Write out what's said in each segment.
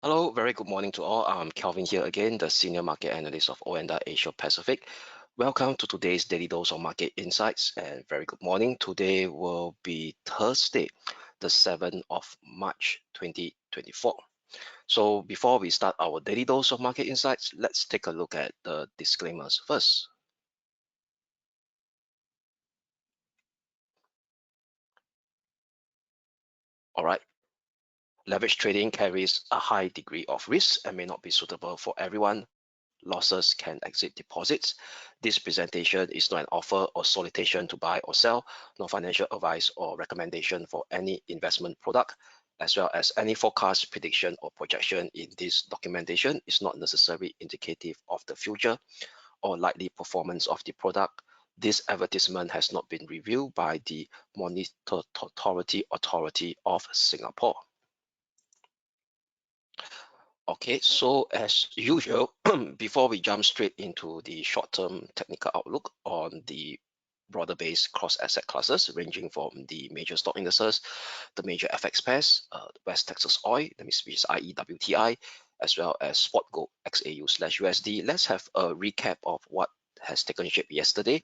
Hello, very good morning to all. I'm Kelvin here again, the Senior Market Analyst of OANDA Asia Pacific. Welcome to today's Daily Dose of Market Insights and very good morning. Today will be Thursday, the 7th of March 2024. So before we start our Daily Dose of Market Insights, let's take a look at the disclaimers first. All right. Leverage trading carries a high degree of risk and may not be suitable for everyone. Losses can exceed deposits. This presentation is not an offer or solicitation to buy or sell, nor financial advice or recommendation for any investment product, as well as any forecast, prediction, or projection in this documentation is not necessarily indicative of the future or likely performance of the product. This advertisement has not been reviewed by the Monetary Authority of Singapore. Okay, so as usual, before we jump straight into the short-term technical outlook on the broader base cross-asset classes ranging from the major stock indices, the major FX pairs, West Texas Oil, that means which is i.e. WTI, as well as spot gold XAU/USD. Let's have a recap of what has taken shape yesterday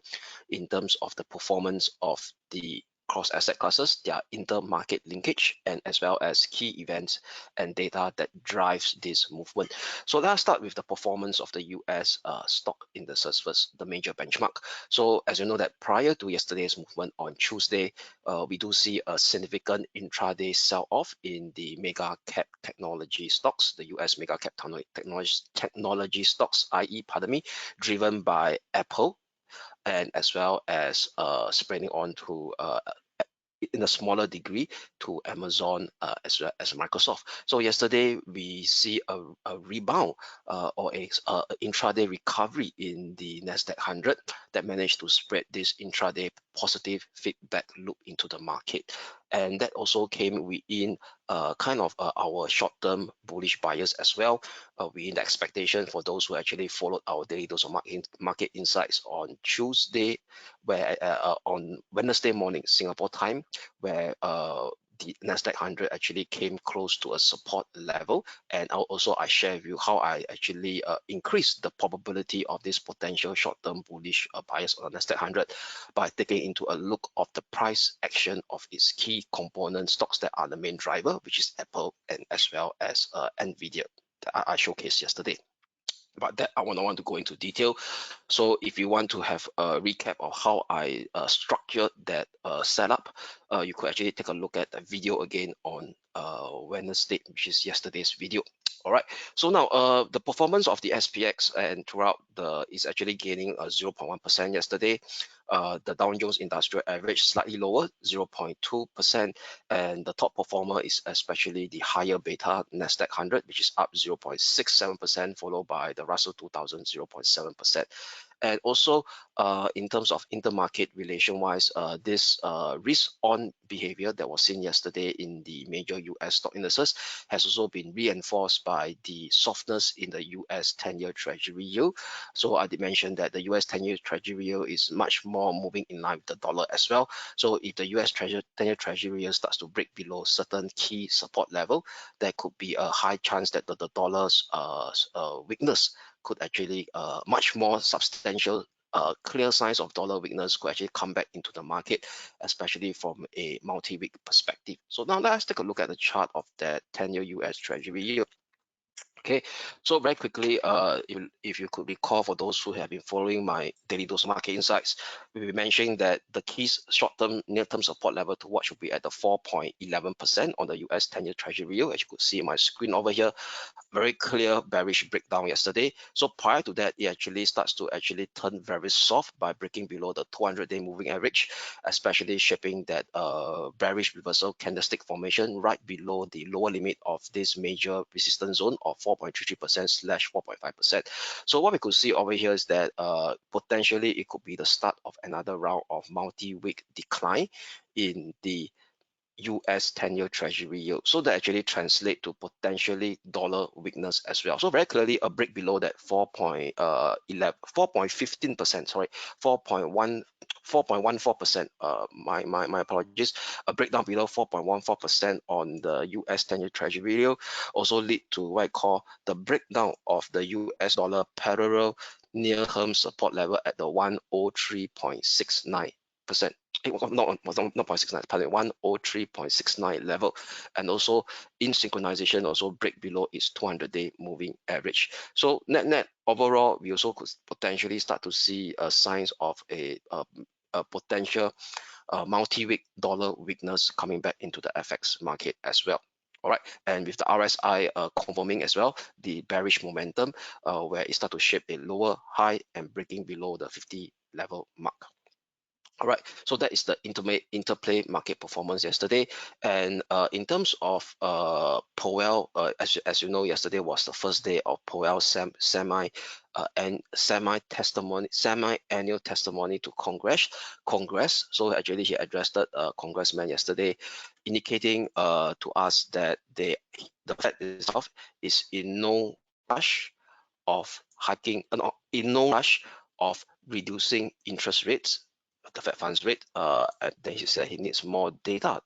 in terms of the performance of the cross asset classes, their inter-market linkage, and as well as key events and data that drives this movement. So let's start with the performance of the US stock indices first, the major benchmark. So as you know that prior to yesterday's movement on Tuesday, we do see a significant intraday sell-off in the mega cap technology stocks, the US mega cap technology stocks, i.e. driven by Apple, and as well as spreading on to in a smaller degree to Amazon as well as Microsoft. So yesterday we see a rebound or a intraday recovery in the Nasdaq 100 that managed to spread this intraday positive feedback loop into the market, and that also came within kind of our short-term bullish bias as well, within the expectation for those who actually followed our daily dose of market insights on Tuesday, where on Wednesday morning Singapore time, where the Nasdaq 100 actually came close to a support level, and I share with you how I actually increased the probability of this potential short-term bullish bias on the Nasdaq 100 by taking into a look of the price action of its key component stocks that are the main driver, which is Apple and as well as Nvidia that I showcased yesterday. But that I won't want to go into detail. So if you want to have a recap of how I structured that setup, you could actually take a look at the video again on Wednesday, which is yesterday's video. All right. So now the performance of the SPX and throughout the is actually gaining 0.1% yesterday. The Dow Jones Industrial Average slightly lower, 0.2%, and the top performer is especially the higher beta Nasdaq 100, which is up 0.67%, followed by the Russell 2000, 0.7%. And also, in terms of intermarket relation-wise, this risk-on behavior that was seen yesterday in the major US stock indices has also been reinforced by the softness in the US 10-year Treasury yield. So I did mention that the US 10-year Treasury yield is much more moving in line with the dollar as well. So if the US 10-year Treasury yield starts to break below certain key support level, there could be a high chance that the dollar's weakness could actually much more substantial clear signs of dollar weakness could actually come back into the market, especially from a multi-week perspective. So now let's take a look at the chart of that 10-year US Treasury yield. Okay, so very quickly, if you could recall, for those who have been following my daily dose market insights, we were mentioning that the key short-term, near-term support level to watch will be at the 4.11% on the US 10-year Treasury yield. As you could see in my screen over here, very clear bearish breakdown yesterday. So prior to that, it actually starts to actually turn very soft by breaking below the 200-day moving average, especially shaping that bearish reversal candlestick formation right below the lower limit of this major resistance zone of 4.33%/4.5%. So what we could see over here is that potentially it could be the start of another round of multi-week decline in the US 10-year Treasury yield. So that actually translate to potentially dollar weakness as well. So very clearly a break below that 4.15%, sorry, 4.1 4.14%. My apologies. A breakdown below 4.14% on the US 10-year Treasury yield also lead to what I call the breakdown of the US dollar parallel near-term support level at the 103.69%. Not 0.69, pardon, 103.69 level, and also in synchronization also break below its 200-day moving average. So net overall, we also could potentially start to see signs of a potential multi-week dollar weakness coming back into the FX market as well. All right, and with the RSI confirming as well the bearish momentum, where it start to shape a lower high and breaking below the 50 level mark. All right, so that is the interplay market performance yesterday. And in terms of Powell, as you know, yesterday was the first day of Powell semi-annual testimony to Congress. So actually, he addressed congressman yesterday, indicating to us that the Fed itself is in no rush of hiking, in no rush of reducing interest rates, the Fed funds rate. And then he said he needs more data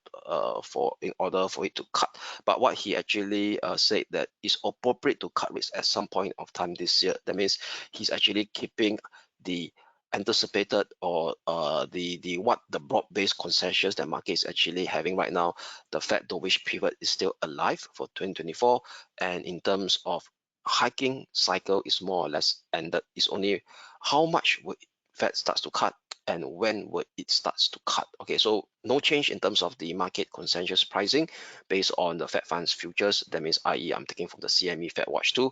in order for it to cut. But what he actually said that it's appropriate to cut rates at some point of time this year. That means he's actually keeping the anticipated or the broad-based consensus that market is actually having right now. The Fed dovish pivot is still alive for 2024, and in terms of hiking cycle is more or less ended. It's only how much would Fed starts to cut and when would it starts to cut. Okay, so no change in terms of the market consensus pricing based on the Fed funds futures. That means, i.e., I'm taking from the CME Fed Watch 2.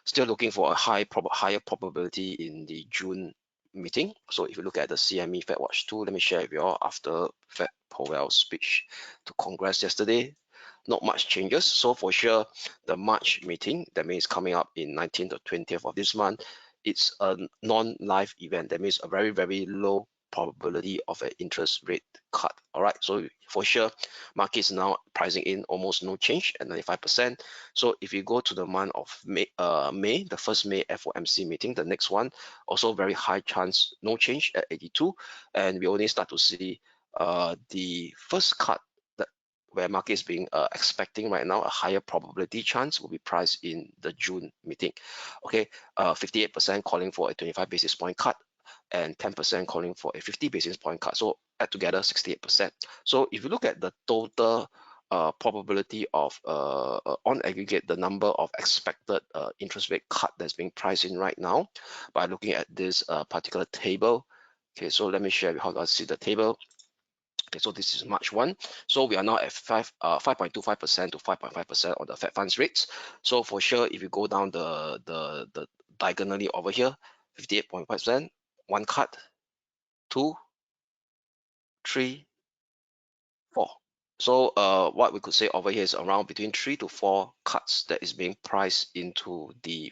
Still looking for a higher probability in the June meeting. So if you look at the CME Fed Watch 2, let me share with you all after Fed Powell's speech to Congress yesterday. Not much changes. So for sure, the March meeting, that means coming up in 19th or 20th of this month, it's a non-live event. That means a very, very low probability of an interest rate cut. All right, so for sure, markets now pricing in almost no change at 95%. So if you go to the month of May, the first May FOMC meeting, the next one, also very high chance, no change at 82, and we only start to see the first cut where market is being expecting right now a higher probability chance will be priced in the June meeting. Okay, 58% calling for a 25 basis point cut and 10% calling for a 50 basis point cut. So add together 68%. So if you look at the total probability of on aggregate, the number of expected interest rate cut that's being priced in right now by looking at this particular table. Okay, so let me share how I see the table. Okay, so this is March 1. So we are now at 5.25% to 5.5% on the Fed funds rates. So for sure, if you go down the diagonally over here, 58.5%, one cut, 2, 3, 4. So what we could say over here is around between 3 to 4 cuts that is being priced into the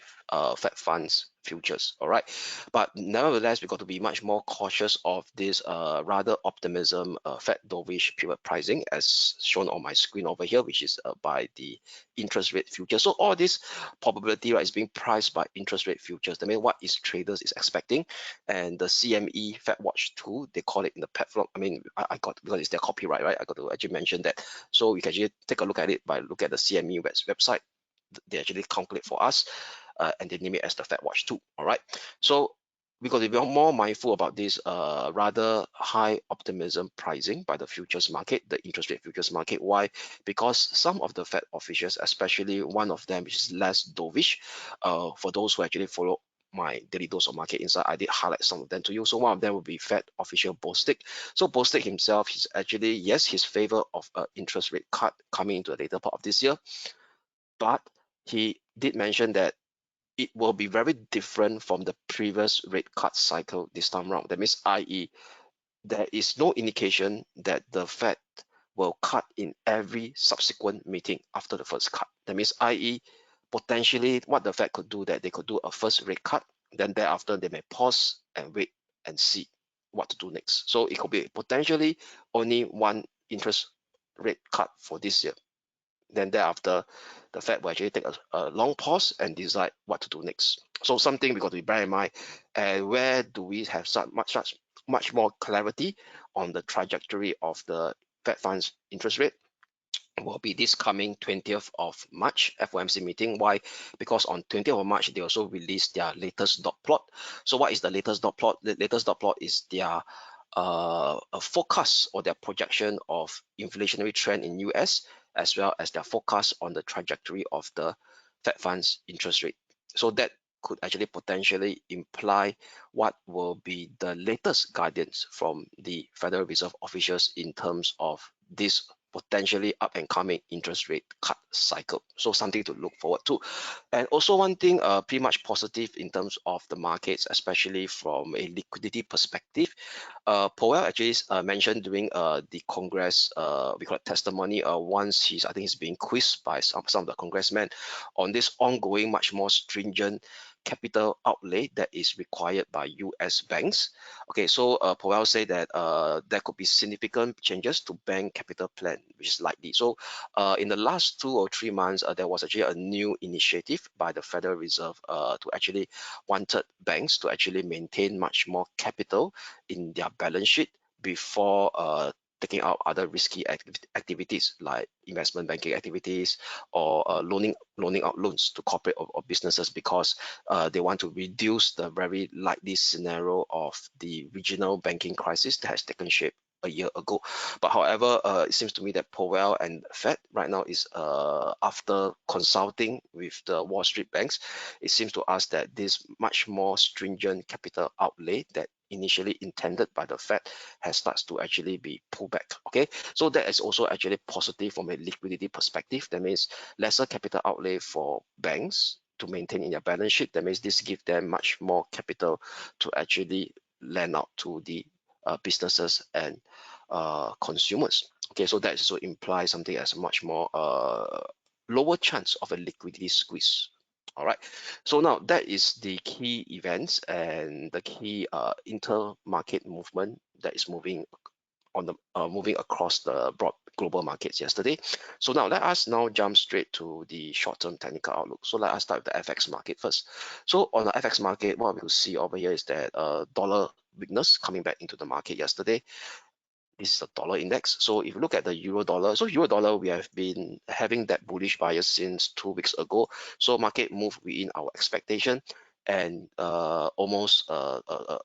Fed funds futures. All right, but nevertheless, we got to be much more cautious of this rather optimism Fed dovish pivot pricing as shown on my screen over here, which is by the interest rate futures. So all this probability, right, is being priced by interest rate futures. That means what is traders is expecting, and the CME Fed Watch 2, they call it in the platform. I mean, I got, because it's their copyright, right? I got to actually mention that. So we can actually take a look at it by look at the CME website. They actually calculate for us, and they name it as the Fed Watch 2. All right, so we got to be more mindful about this rather high optimism pricing by the futures market, the interest rate futures market. Why? Because some of the Fed officials, especially one of them, which is less dovish, for those who actually follow my daily dose of market insight, I did highlight some of them to you. So one of them would be Fed official Bostic. So Bostic himself, he's actually, yes, his favor of interest rate cut coming into the later part of this year, but he did mention that it will be very different from the previous rate cut cycle this time around. That means, i.e., there is no indication that the Fed will cut in every subsequent meeting after the first cut. That means, i.e., potentially what the Fed could do, that they could do a first rate cut, then thereafter they may pause and wait and see what to do next. So it could be potentially only one interest rate cut for this year. Then thereafter, the Fed will actually take a long pause and decide what to do next. So something we got to bear in mind. And where do we have such much more clarity on the trajectory of the Fed funds interest rate will be this coming 20th of March FOMC meeting. Why? Because on 20th of March, they also released their latest dot plot. So what is the latest dot plot? The latest dot plot is their a forecast or their projection of inflationary trend in US, as well as their forecast on the trajectory of the Fed funds interest rate. So that could actually potentially imply what will be the latest guidance from the Federal Reserve officials in terms of this potentially up and coming interest rate cut cycle. So something to look forward to. And also one thing pretty much positive in terms of the markets, especially from a liquidity perspective. Powell actually mentioned during the Congress, we call it testimony, once I think he's being quizzed by some of the congressmen on this ongoing, much more stringent capital outlay that is required by US banks. Okay, so Powell said that there could be significant changes to bank capital plan, which is likely. So in the last 2 or 3 months, there was actually a new initiative by the Federal Reserve to actually wanted banks to actually maintain much more capital in their balance sheet before taking out other risky activities like investment banking activities or loaning out loans to corporate or businesses, because they want to reduce the very likely scenario of the regional banking crisis that has taken shape a year ago. But however, it seems to me that Powell and Fed right now is after consulting with the Wall Street banks, it seems to us that this much more stringent capital outlay that initially intended by the Fed has starts to actually be pulled back. Okay, so that is also actually positive from a liquidity perspective. That means lesser capital outlay for banks to maintain in their balance sheet. That means this gives them much more capital to actually lend out to the businesses and consumers. Okay, so that also implies something as much more lower chance of a liquidity squeeze. All right, so now that is the key events and the key inter-market movement that is moving on the moving across the broad global markets yesterday. So now let us now jump straight to the short-term technical outlook. So let us start with the FX market first. So on the FX market, what we will see over here is that dollar weakness coming back into the market yesterday. This is the dollar index. So if you look at the euro dollar, so euro dollar, we have been having that bullish bias since 2 weeks ago. So market moved within our expectation and almost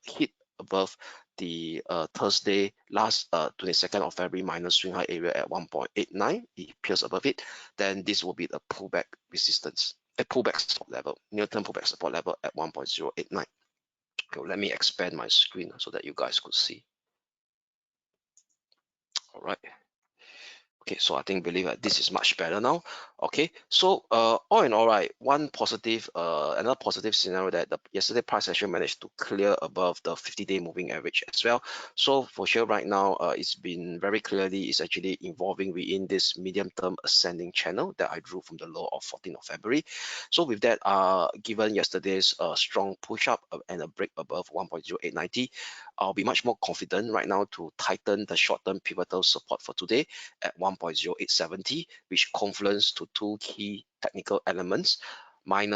hit above the Thursday last 22nd of February minor swing high area at 1.89. It appears above it. Then this will be the pullback resistance, a pullback support level, near-term pullback support level at 1.089. Okay, let me expand my screen so that you guys could see. All right. Okay, so I believe that this is much better now. Okay, so all in all, right, one positive, another positive scenario that the yesterday price actually managed to clear above the 50-day moving average as well. So for sure, right now, it's been very clearly it's actually evolving within this medium-term ascending channel that I drew from the low of 14th of February. So with that, given yesterday's strong push up and a break above 1.0890, I'll be much more confident right now to tighten the short-term pivotal support for today at 1.0870, which confluence to two key technical elements: former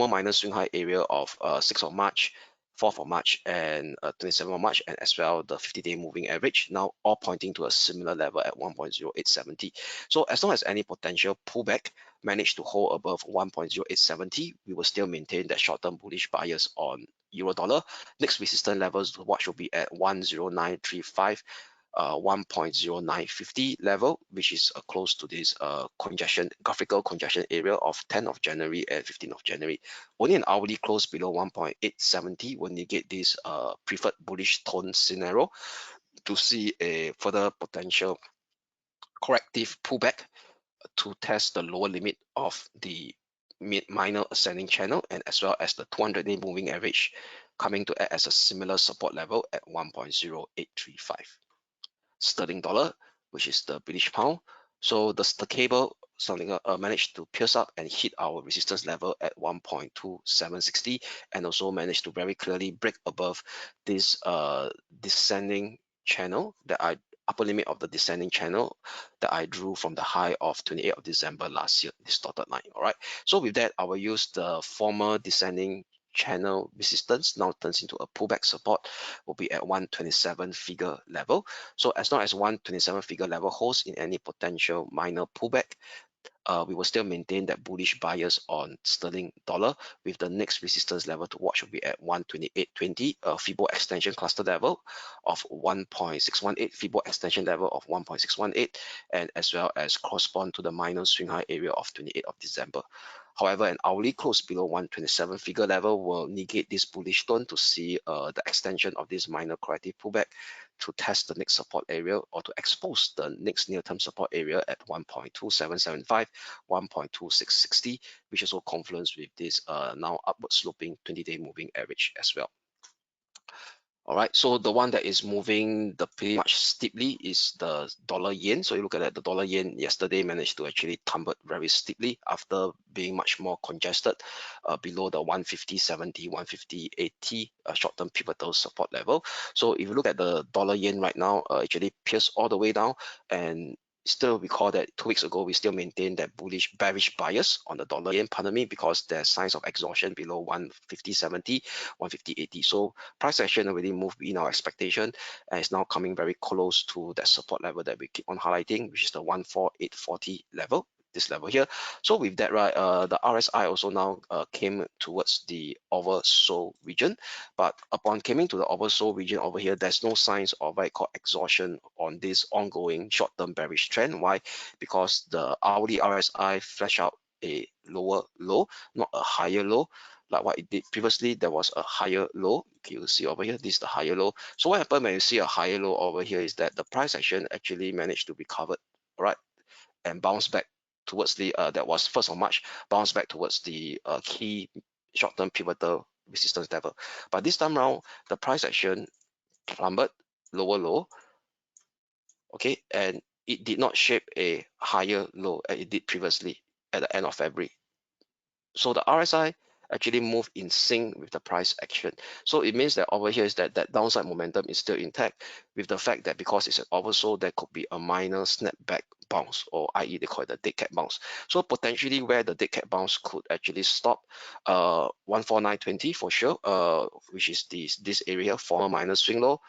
minor swing high area of 6th of March, 4th of March, and 27th of March, and as well the 50-day moving average, now all pointing to a similar level at 1.0870. So as long as any potential pullback manage to hold above 1.0870, we will still maintain that short-term bullish bias on euro dollar. Next resistance levels to watch will be at 10935, 1.0950 level, which is close to this graphical congestion area of 10th of January and 15th of January. Only an hourly close below 1.870 will negate this preferred bullish tone scenario to see a further potential corrective pullback to test the lower limit of the minor ascending channel, and as well as the 200-day moving average coming to act as a similar support level at 1.0835. Sterling dollar, which is the British pound. So the cable managed to pierce up and hit our resistance level at 1.2760, and also managed to very clearly break above this descending channel upper limit of the descending channel that I drew from the high of 28th of December last year, this dotted line. All right. So with that, I will use the former descending channel resistance now turns into a pullback support, will be at 127 figure level. So as long as 127 figure level holds in any potential minor pullback, we will still maintain that bullish bias on sterling dollar, with the next resistance level to watch will be at 128.20, Fibo extension cluster level of 1.618, Fibo extension level of 1.618, and as well as correspond to the minor swing high area of 28th of December. However, an hourly close below 127 figure level will negate this bullish tone to see the extension of this minor corrective pullback to test the next support area, or to expose the next near-term support area at 1.2775, 1.2660, which is also confluence with this now upward sloping 20-day moving average as well. All right, so the one that is moving the pretty much steeply is the dollar yen. So you look at that, the dollar yen yesterday managed to actually tumble very steeply after being much more congested below the 150.70, 150.80 short-term pivotal support level. So if you look at the dollar yen right now, actually pierced all the way down, and still recall that 2 weeks ago we still maintained that bearish bias on the dollar yen, pardon me, because there's signs of exhaustion below 150.70, 150.80. So price action already moved in our expectation, and it's now coming very close to that support level that we keep on highlighting, which is the 14840 level, this level here. So with that, right, the RSI also now came towards the oversold region, but upon coming to the oversold region over here, there's no signs of what I call exhaustion on this ongoing short-term bearish trend. Why? Because the hourly RSI flash out a lower low, not a higher low like what it did previously. There was a higher low. Okay, you see over here, this is the higher low. So what happened when you see a higher low over here is that the price action actually managed to be covered, right, and bounce back towards the that was 1st of March, bounce back towards the key short-term pivotal resistance level. But this time around, the price action plummeted lower low, okay, and it did not shape a higher low as it did previously at the end of February. So the RSI actually moved in sync with the price action. So it means that over here is that downside momentum is still intact, with the fact that because it's an oversold, there could be a minor snapback bounce, or i.e. they call it the dead cat bounce. So potentially where the dead cat bounce could actually stop, 14920 for sure, which is this area, former minor swing low,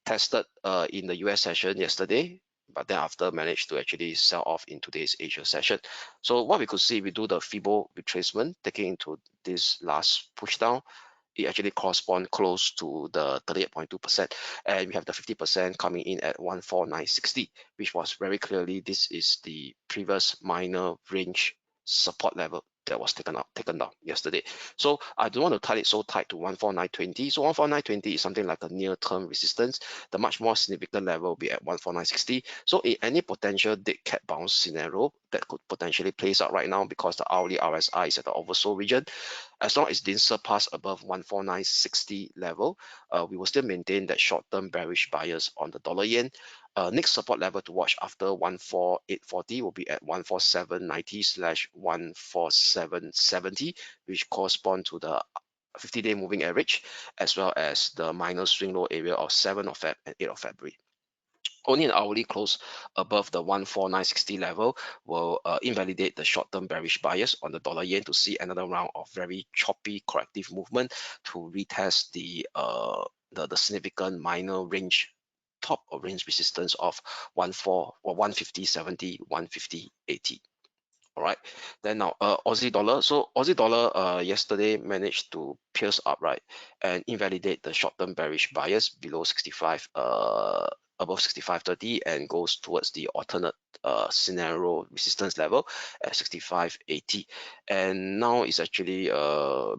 tested in the US session yesterday, but then after managed to actually sell off in today's Asia session. So what we could see, we do the Fibo retracement, taking into this last push down, it actually correspond close to the 38.2%, and we have the 50% coming in at 14960, which was very clearly this is the previous minor range support level that was taken down yesterday. So I don't want to tie it so tight to 14920. So 14920 is something like a near-term resistance. The much more significant level will be at 14960. So in any potential dead cat bounce scenario that could potentially plays out right now, because the hourly RSI is at the oversold region, as long as it didn't surpass above 14960 level, we will still maintain that short-term bearish bias on the dollar yen. Next support level to watch after 14840 will be at 14790/14770, which correspond to the 50-day moving average, as well as the minor swing low area of 7th of Feb and 8th of February. Only an hourly close above the 14960 level will invalidate the short-term bearish bias on the dollar yen to see another round of very choppy corrective movement to retest the significant minor range top or range resistance of 150.70, 150.80. All right, then now Aussie dollar. So Aussie dollar yesterday managed to pierce up, right, and invalidate the short-term bearish bias below 65, above 65.30, and goes towards the alternate scenario resistance level at 65.80, and now it's actually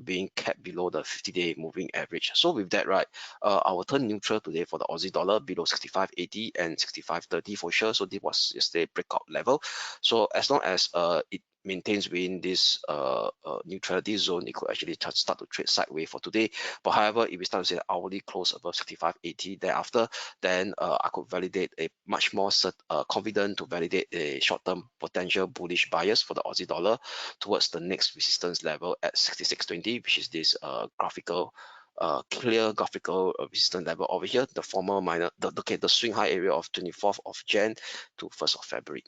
being kept below the 50-day moving average. So with that, right, I will turn neutral today for the Aussie dollar below 65.80 and 65.30 for sure. So this was yesterday breakout level. So as long as it maintains within this neutrality zone, it could actually start to trade sideways for today. But however, if we start to see hourly close above 65.80 thereafter, then I could validate a much more confident to validate a short-term potential bullish bias for the Aussie dollar towards the next resistance level at 66.20, which is this clear graphical resistance level over here, the former minor, the swing high area of 24th of Jan to 1st of February.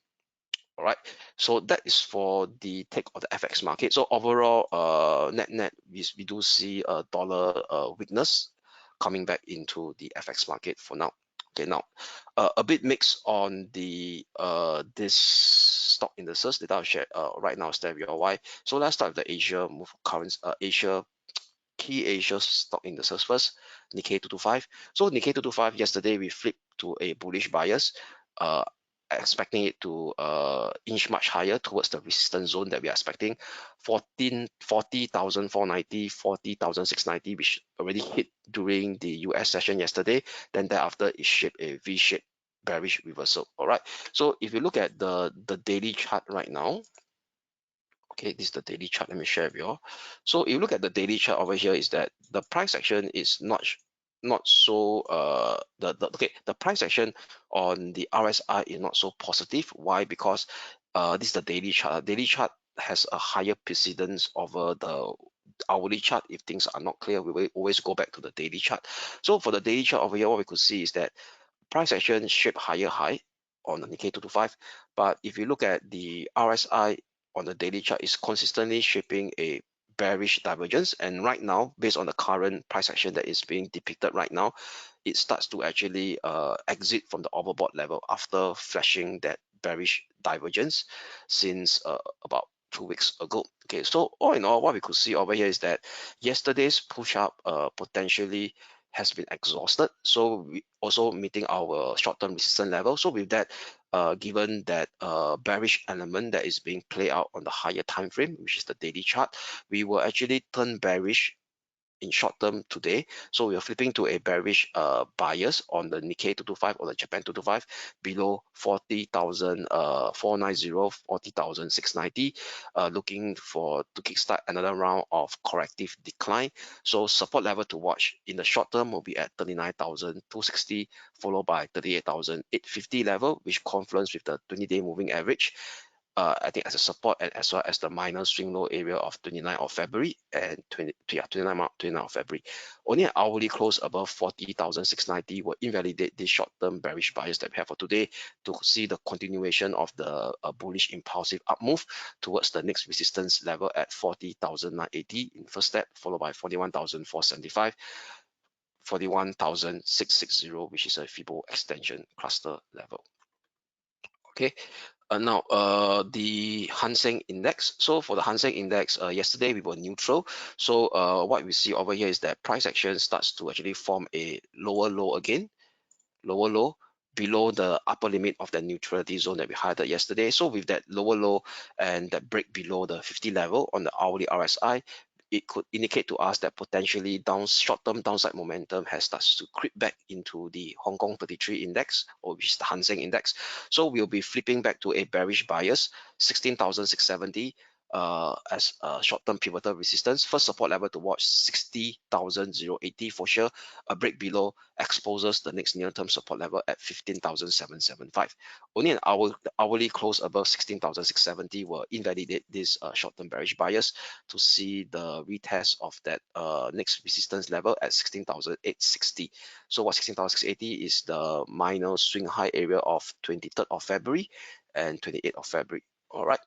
All right, so that is for the take of the FX market. So overall, net we do see a dollar weakness coming back into the FX market for now. Okay, now a bit mixed on the this stock indices that I'll share right now. Stay with why. So let's start with the Asia move currents Asia key Asia stock indices first. Nikkei 225. So Nikkei 225 yesterday we flipped to a bullish bias, uh, expecting it to inch much higher towards the resistance zone that we are expecting, 40,490, 40,690, which already hit during the US session yesterday. Then thereafter it shaped a V-shaped bearish reversal. All right. So if you look at the daily chart right now, okay, this is the daily chart. Let me share with you all. So if you look at the daily chart over here, is that the price action is not so the price action on the RSI is not so positive. Why? Because this is the daily chart. Daily chart has a higher precedence over the hourly chart. If things are not clear, we will always go back to the daily chart. So for the daily chart over here, what we could see is that price action shape higher high on the Nikkei 225, but if you look at the RSI on the daily chart, is consistently shaping a bearish divergence, and right now based on the current price action that is being depicted right now, it starts to actually exit from the overbought level after flashing that bearish divergence since about 2 weeks ago. Okay, so all in all, what we could see over here is that yesterday's push up potentially has been exhausted, so we also meeting our short-term resistance level. So with that, given that bearish element that is being played out on the higher time frame, which is the daily chart, we will actually turn bearish in short term today. So we are flipping to a bearish bias on the Nikkei 225 or the Japan 225 below 40,000 490, 40,690, looking for to kickstart another round of corrective decline. So support level to watch in the short term will be at 39,260, followed by 38,850 level, which confluence with the 20-day moving average. I think as a support, and as well as the minor swing low area of 29th of February and 29th of February. Only an hourly close above 40,690 will invalidate this short-term bearish bias that we have for today to see the continuation of the bullish impulsive up move towards the next resistance level at 40,980 in first step, followed by 41,475. 41,660, which is a Fibo extension cluster level. Okay, now the Hang Seng Index. So for the Hang Seng Index, yesterday we were neutral. So what we see over here is that price action starts to actually form a lower low again, lower low below the upper limit of the neutrality zone that we highlighted yesterday. So with that lower low and that break below the 50 level on the hourly RSI, it could indicate to us that potentially short-term downside momentum has started to creep back into the Hong Kong 33 index, or which is the Hang Seng index. So we'll be flipping back to a bearish bias, 16,670 as a short-term pivotal resistance. First support level to watch 60,080 for sure. A break below exposes the next near-term support level at 15,775. Only an hourly close above 16,670 will invalidate this short-term bearish bias to see the retest of that next resistance level at 16,860. So what 16,680 is the minor swing high area of 23rd of February and 28th of February. All right.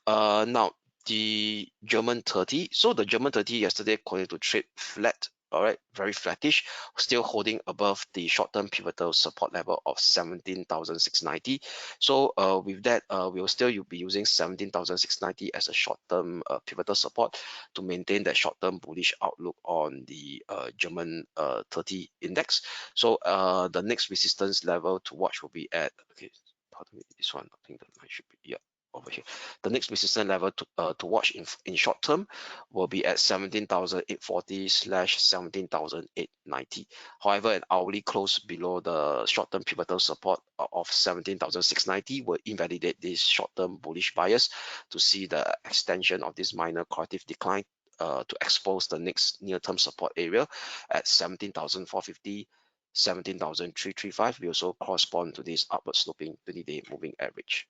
Now the German 30. So the German 30 yesterday continued to trade flat. All right, very flattish, still holding above the short-term pivotal support level of 17,690. So with that, we will still be using 17,690 as a short-term pivotal support to maintain that short-term bullish outlook on the German 30 index. So the next resistance level to watch will be at, okay, pardon me, this one, I think that might should be, yeah, over here. The next resistance level to watch in short term will be at 17,840 / 17,890. However, an hourly close below the short term pivotal support of 17,690 will invalidate this short term bullish bias to see the extension of this minor corrective decline to expose the next near term support area at 17,450. 17,335 will also correspond to this upward sloping 20-day moving average.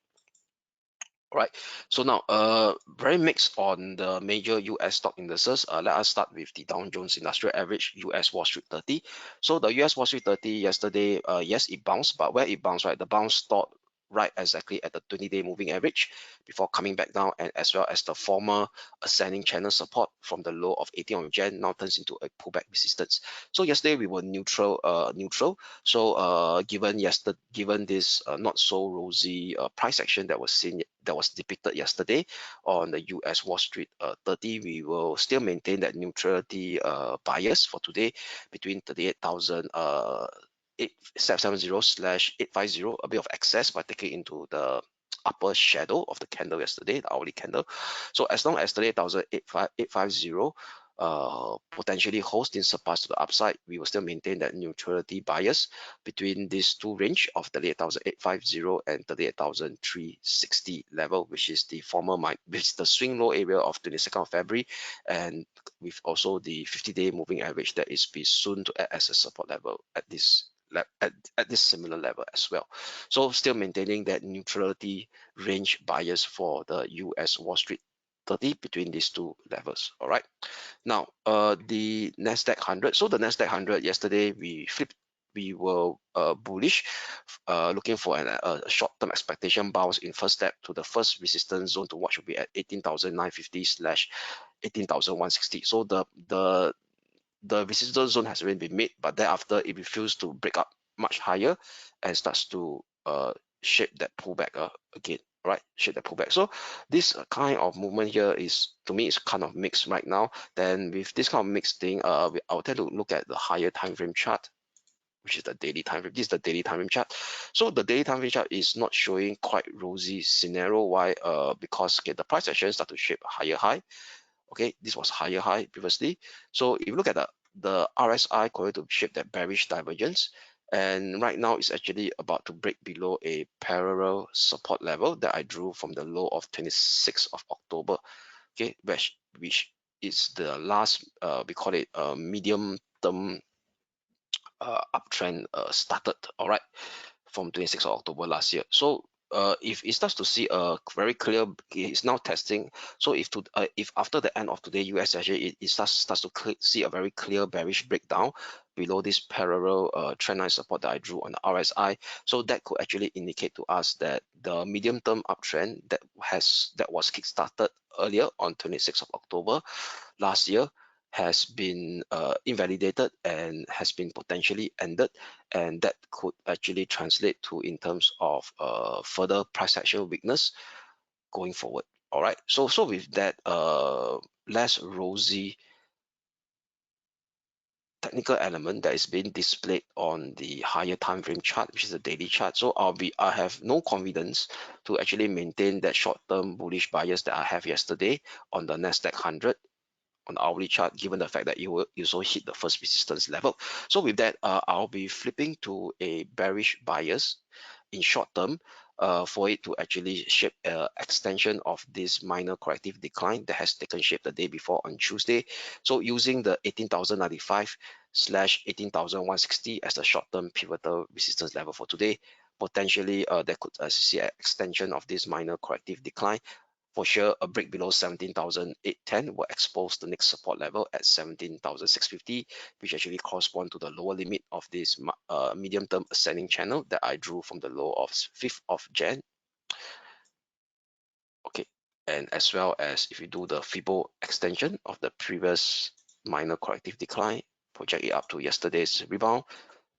All right, so now very mixed on the major US stock indices. Let us start with the Dow Jones Industrial Average, US Wall Street 30. So the US Wall Street 30 yesterday, yes, it bounced, but where it bounced, right, the bounce stopped right exactly at the 20-day moving average before coming back down, and as well as the former ascending channel support from the low of 18th of Jan now turns into a pullback resistance. So yesterday we were neutral. So given this not so rosy price action that was depicted yesterday on the US Wall Street 30, we will still maintain that neutrality bias for today between 38,000 870 slash 850, a bit of excess by taking into the upper shadow of the candle yesterday, the hourly candle. So as long as 38,850 potentially holds in surplus to the upside, we will still maintain that neutrality bias between these two range of 38,850 and 38,360 level, which is the which is the swing low area of 22nd of February, and with also the 50-day moving average that is be soon to act as a support level at this at this similar level as well. So still maintaining that neutrality range bias for the US Wall Street 30 between these two levels. All right. Now, the Nasdaq 100. So the Nasdaq 100 yesterday we were bullish, looking for a short-term expectation bounce in first step to the first resistance zone to watch will be at 18,950 slash 18,160. So the resistance zone has already been made, but thereafter it refused to break up much higher and starts to shape that pullback again. Right, shape that pullback. So this kind of movement here is, to me, is kind of mixed right now. Then with this kind of mixed thing, I'll tend to look at the higher time frame chart, which is the daily time frame. This is the daily time frame chart. So the daily time frame chart is not showing quite rosy scenario. Why? Because okay, the price action start to shape higher high. Okay, this was higher high previously. So if you look at the RSI going to shape that bearish divergence, and right now it's actually about to break below a parallel support level that I drew from the low of 26th of October. Okay, which is the last we call it medium term uptrend started. All right, from 26th of October last year. So if it starts to see a very clear, it's now testing. So if after the end of today, US actually it starts to see a very clear bearish breakdown below this parallel trend line support that I drew on the RSI. So that could actually indicate to us that the medium term uptrend that was kickstarted earlier on 26th of October last year has been invalidated and has been potentially ended, and that could actually translate to in terms of further price action weakness going forward. All right, so with that less rosy technical element that is being displayed on the higher time frame chart, which is the daily chart. So I have no confidence to actually maintain that short-term bullish bias that I have yesterday on the Nasdaq 100 on the hourly chart, given the fact that you also hit the first resistance level. So with that, I'll be flipping to a bearish bias in short term for it to actually shape extension of this minor corrective decline that has taken shape the day before on Tuesday. So using the 18,095 slash 18,160 as the short-term pivotal resistance level for today, potentially that could see an extension of this minor corrective decline. For sure, a break below 17,810 will expose the next support level at 17,650, which actually correspond to the lower limit of this medium-term ascending channel that I drew from the low of 5th of Jan. Okay, and as well as if you do the Fibo extension of the previous minor corrective decline, project it up to yesterday's rebound,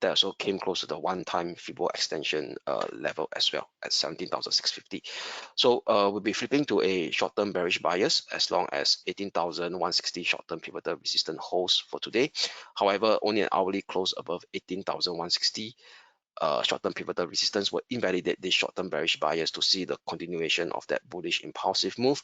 that also came close to the one-time Fibo extension level as well at 17,650. So we'll be flipping to a short-term bearish bias as long as 18,160 short-term pivotal resistance holds for today. However, only an hourly close above 18,160 short-term pivotal resistance will invalidate this short-term bearish bias to see the continuation of that bullish impulsive move.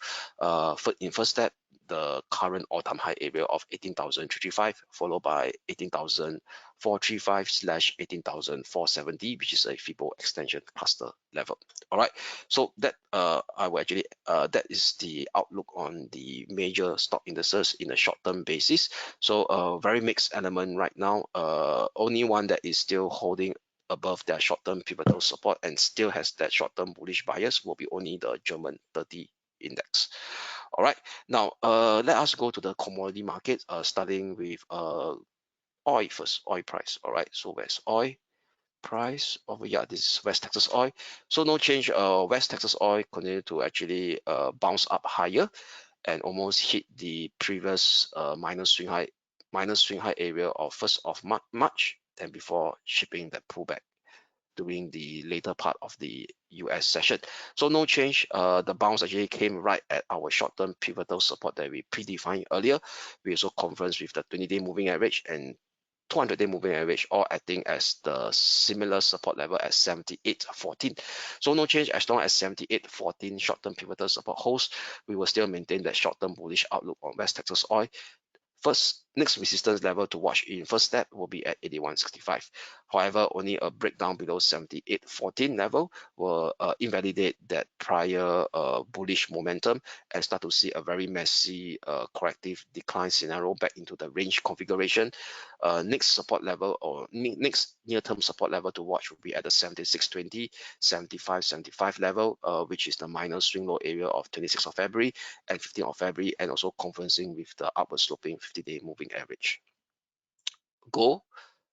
In first step, the current all-time high area of 18,335, followed by 18,435 slash 18,470, which is a Fibo extension cluster level. All right, so that I will actually that is the outlook on the major stock indices in a short-term basis. So very mixed element right now. Only one that is still holding above their short-term pivotal support and still has that short-term bullish bias will be only the German 30 index. All right, now let us go to the commodity market, starting with oil first, oil price. All right, so where's oil? price over here. This is West Texas Oil. So no change. West Texas Oil continue to actually bounce up higher and almost hit the previous minus swing high area of 1st of March, then before shipping that pullback during the later part of the US session. So no change. The bounce actually came right at our short-term pivotal support that we predefined earlier. We also converged with the 20-day moving average and 200-day moving average, all acting as the similar support level at 78.14. So no change. As long as 78.14 short-term pivotal support holds, we will still maintain that short-term bullish outlook on West Texas Oil. Next resistance level to watch in first step will be at 81.65. However, only a breakdown below 78.14 level will invalidate that prior bullish momentum and start to see a very messy corrective decline scenario back into the range configuration. Next support level or next near-term support level to watch will be at the 76.20, 75.75 level, which is the minor swing low area of 26th of February and 15th of February, and also converging with the upward sloping 50-day moving average. Gold.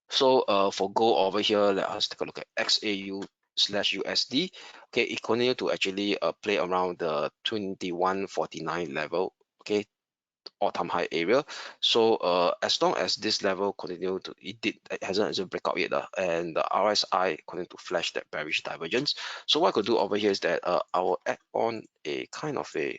So for gold over here, let us take a look at XAU/USD. Okay, it continued to actually play around the 21.49 level. Okay, all-time high area. So as long as this level continue to, it hasn't break out yet, and the RSI continue to flash that bearish divergence. So what I could do over here is that I will add on a kind of a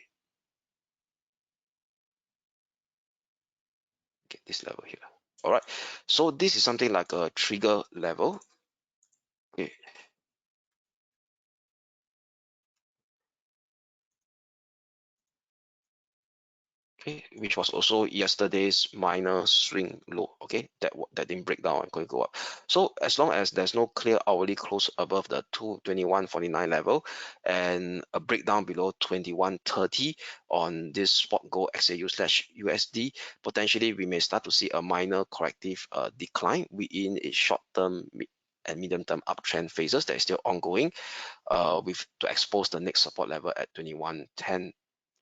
this level here. All right, so this is something like a trigger level. Okay, okay, which was also yesterday's minor swing low. Okay, that didn't break down and going to go up. So as long as there's no clear hourly close above the 221.49 level and a breakdown below 21.30 on this spot gold XAU/USD, potentially we may start to see a minor corrective decline within its short-term and medium-term uptrend phases that is still ongoing, with to expose the next support level at 21.10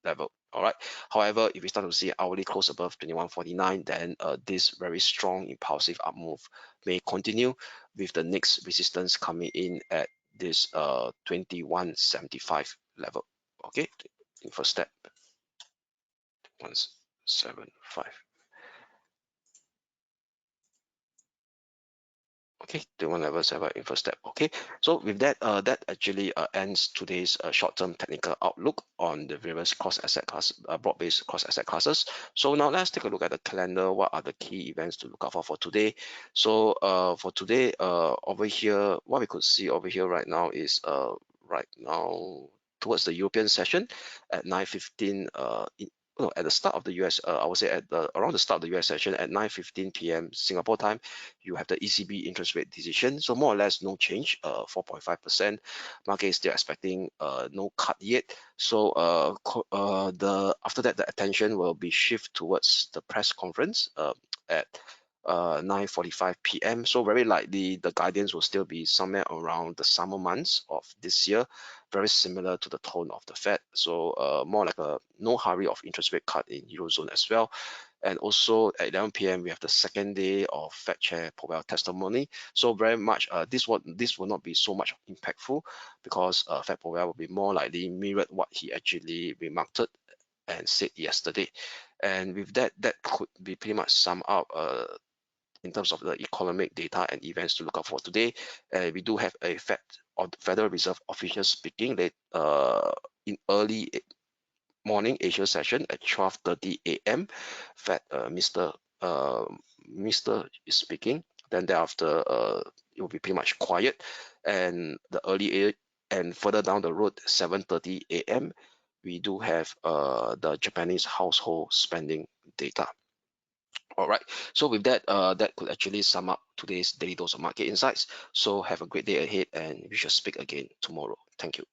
level. All right. However, if we start to see hourly close above 21.49, then this very strong impulsive up move may continue, with the next resistance coming in at this 21.75 level. Okay, in first step, 175. Okay, 21.7 in first step. Okay, so with that, that actually ends today's short-term technical outlook on the various cross asset class, broad-based cross asset classes. So now let's take a look at the calendar. What are the key events to look out for today? So for today, over here, what we could see over here right now is right now towards the European session at 9:15. No, at the start of the US, I would say around the start of the US session at 9:15 p.m. Singapore time, you have the ECB interest rate decision. So more or less no change, 4.5%. Market is still expecting no cut yet. So after that, the attention will be shift towards the press conference at 9:45 p.m. So very likely the guidance will still be somewhere around the summer months of this year, very similar to the tone of the Fed. So more like a no hurry of interest rate cut in Eurozone as well. And also at 11 p.m. we have the second day of Fed Chair Powell testimony. So very much this will not be so much impactful, because Fed Powell will be more likely mirrored what he actually remarked and said yesterday. And with that, that could be pretty much sum up in terms of the economic data and events to look out for today. We do have a Federal Reserve official speaking in early morning Asia session at 12:30 a.m. Fed Mr. is speaking. Then thereafter, it will be pretty much quiet. And and further down the road, 7:30 a.m. we do have the Japanese household spending data. All right. So with that, that could actually sum up today's daily dose of market insights. So have a great day ahead, and we shall speak again tomorrow. Thank you.